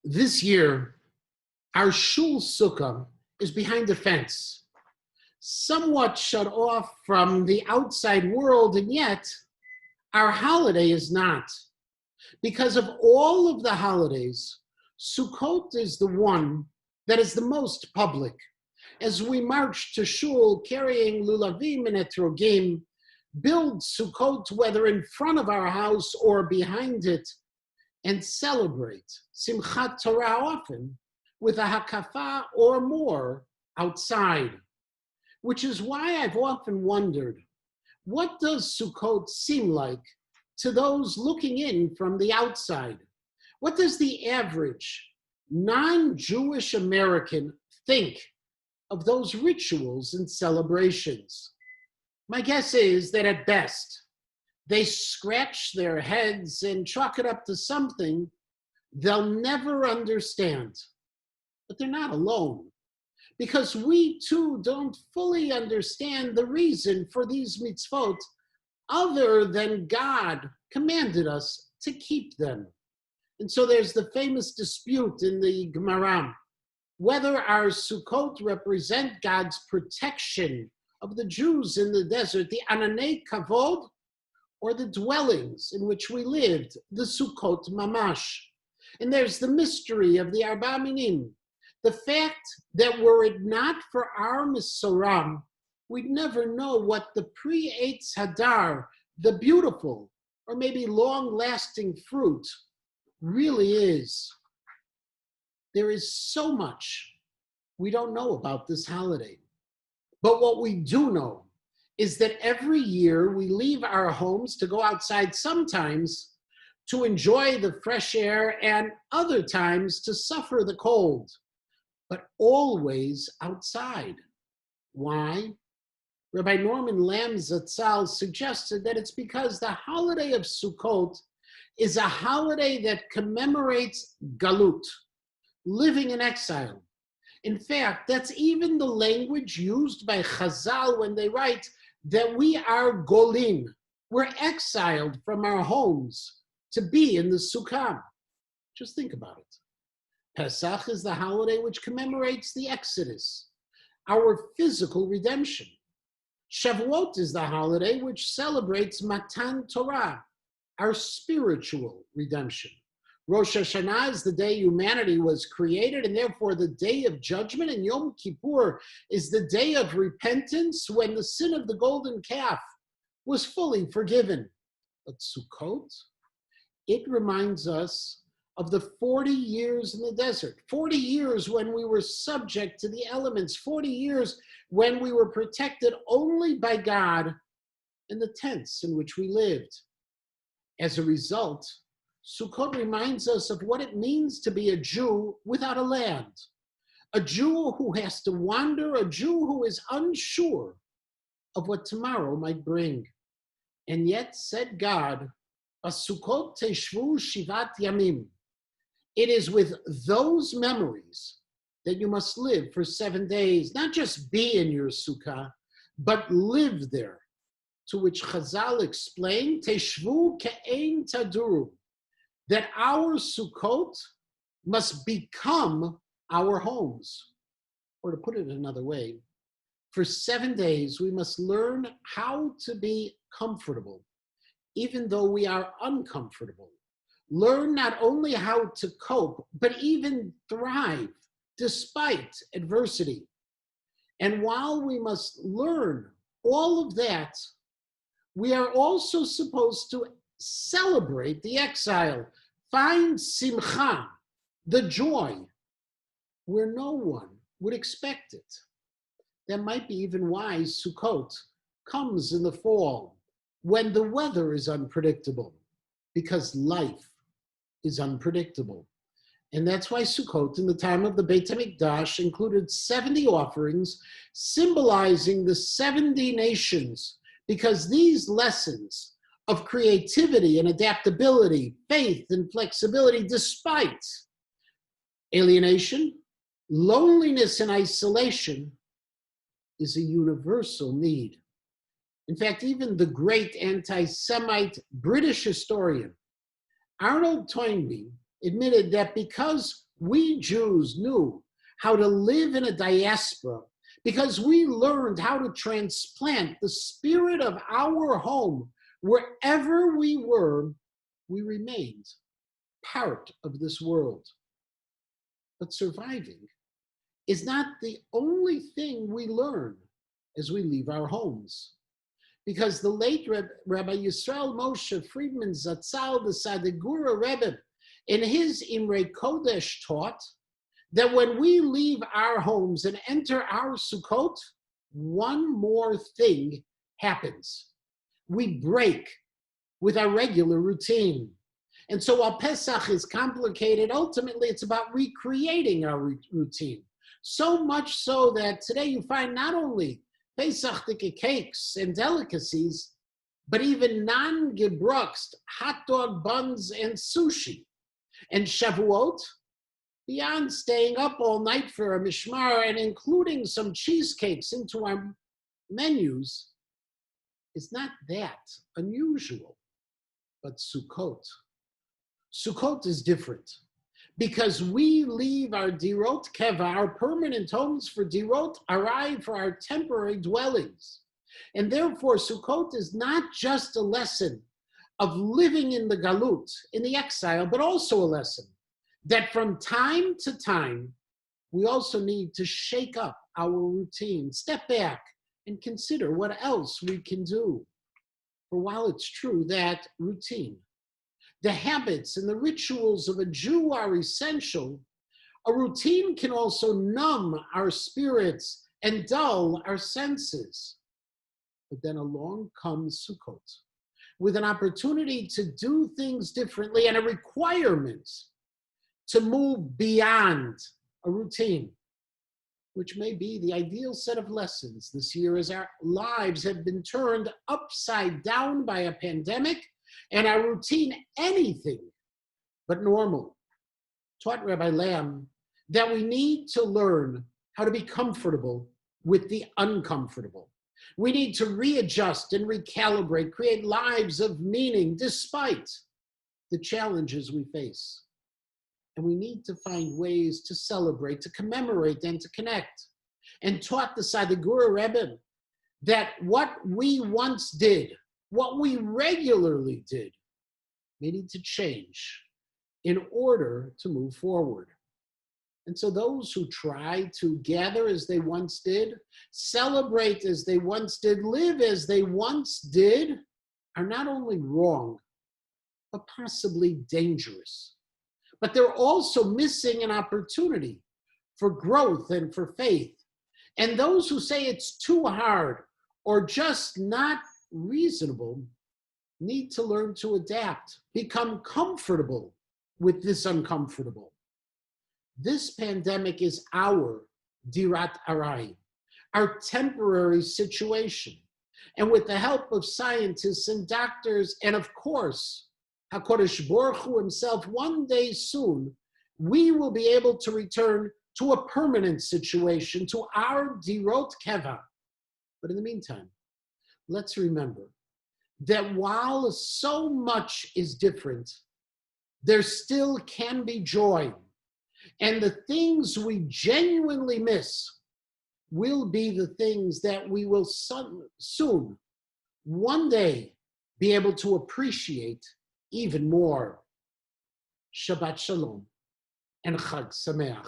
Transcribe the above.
This year, our shul sukkah is behind a fence, somewhat shut off from the outside world, and yet our holiday is not. Because of all of the holidays, Sukkot is the one that is the most public. As we march to shul carrying lulavim and etrogim, build Sukkot whether in front of our house or behind it, and celebrate Simchat Torah often with a hakafa or more outside. Which is why I've often wondered, what does Sukkot seem like to those looking in from the outside? What does the average non-Jewish American think of those rituals and celebrations? My guess is that at best, they scratch their heads and chalk it up to something they'll never understand. But they're not alone, because we too don't fully understand the reason for these mitzvot other than God commanded us to keep them. And so there's the famous dispute in the Gemara, whether our Sukkot represent God's protection of the Jews in the desert, the Ananei Kavod, or the dwellings in which we lived, the Sukkot Mamash. And there's the mystery of the Arba Minim, the fact that were it not for our Misoram, we'd never know what the pre-Eitz Hadar, the beautiful or maybe long-lasting fruit, really is. There is so much we don't know about this holiday. But what we do know is that every year we leave our homes to go outside, sometimes to enjoy the fresh air and other times to suffer the cold, but always outside. Why? Rabbi Norman Lamb Zatzal suggested that it's because the holiday of Sukkot is a holiday that commemorates galut, living in exile. In fact, that's even the language used by Chazal when they write that we are golim. We're exiled from our homes to be in the Sukkah. Just think about it. Pesach is the holiday which commemorates the Exodus, our physical redemption. Shavuot is the holiday which celebrates Matan Torah, our spiritual redemption. Rosh Hashanah is the day humanity was created, and therefore the day of judgment, and Yom Kippur is the day of repentance when the sin of the golden calf was fully forgiven. But Sukkot, it reminds us of the 40 years in the desert, 40 years when we were subject to the elements, 40 years when we were protected only by God in the tents in which we lived. As a result, Sukkot reminds us of what it means to be a Jew without a land, a Jew who has to wander, a Jew who is unsure of what tomorrow might bring. And yet, said God, Sukkot teshvu shivat yamim. It is with those memories that you must live for 7 days, not just be in your sukkah, but live there. To which Chazal explained, teshvu ke'ein taduru, that our Sukkot must become our homes. Or to put it another way, for 7 days, we must learn how to be comfortable, even though we are uncomfortable. Learn not only how to cope, but even thrive despite adversity. And while we must learn all of that, we are also supposed to celebrate the exile, find simcha, the joy, where no one would expect it. That might be even why Sukkot comes in the fall, when the weather is unpredictable, because life is unpredictable. And that's why Sukkot, in the time of the Beit HaMikdash, included 70 offerings, symbolizing the 70 nations, because these lessons of creativity and adaptability, faith and flexibility, despite alienation, loneliness, and isolation, is a universal need. In fact, even the great anti-Semite British historian Arnold Toynbee admitted that because We Jews knew how to live in a diaspora because we learned how to transplant the spirit of our home. Wherever we were, we remained part of this world. But surviving is not the only thing we learn as we leave our homes. Because the late Rabbi Yisrael Moshe Friedman Zatzal, the Sadegura Rebbe, in his Imre Kodesh taught that when we leave our homes and enter our Sukkot, one more thing happens. We break with our regular routine. And so while Pesach is complicated, ultimately it's about recreating our routine. So much so that today you find not only Pesach cakes and delicacies, but even non-gebruxt hot dog buns and sushi. And Shavuot, beyond staying up all night for a mishmar and including some cheesecakes into our menus, is not that unusual. But Sukkot. Sukkot is different because we leave our dirot keva, our permanent homes for dirot arai, for our temporary dwellings. And therefore, Sukkot is not just a lesson of living in the galut, in the exile, but also a lesson that from time to time, we also need to shake up our routine, step back, and consider what else we can do. For while it's true that routine, the habits and the rituals of a Jew are essential, a routine can also numb our spirits and dull our senses. But then along comes Sukkot, with an opportunity to do things differently and a requirement to move beyond a routine, which may be the ideal set of lessons this year as our lives have been turned upside down by a pandemic and our routine anything but normal. Taught Rabbi Lamb that we need to learn how to be comfortable with the uncomfortable. We need to readjust and recalibrate, create lives of meaning despite the challenges we face. And we need to find ways to celebrate, to commemorate, and to connect. And taught the Sadegura Rebbe that what we once did, what we regularly did, may need to change in order to move forward. And so those who try to gather as they once did, celebrate as they once did, live as they once did, are not only wrong, but possibly dangerous. But they're also missing an opportunity for growth and for faith. And those who say it's too hard or just not reasonable need to learn to adapt, become comfortable with this uncomfortable. This pandemic is our dirat arai, our temporary situation. And with the help of scientists and doctors, and of course, HaKadosh Baruch Hu himself, one day soon, we will be able to return to a permanent situation, to our dirot keva. But in the meantime, let's remember that while so much is different, there still can be joy. And the things we genuinely miss will be the things that we will soon, one day, be able to appreciate even more. Shabbat Shalom and Chag Sameach.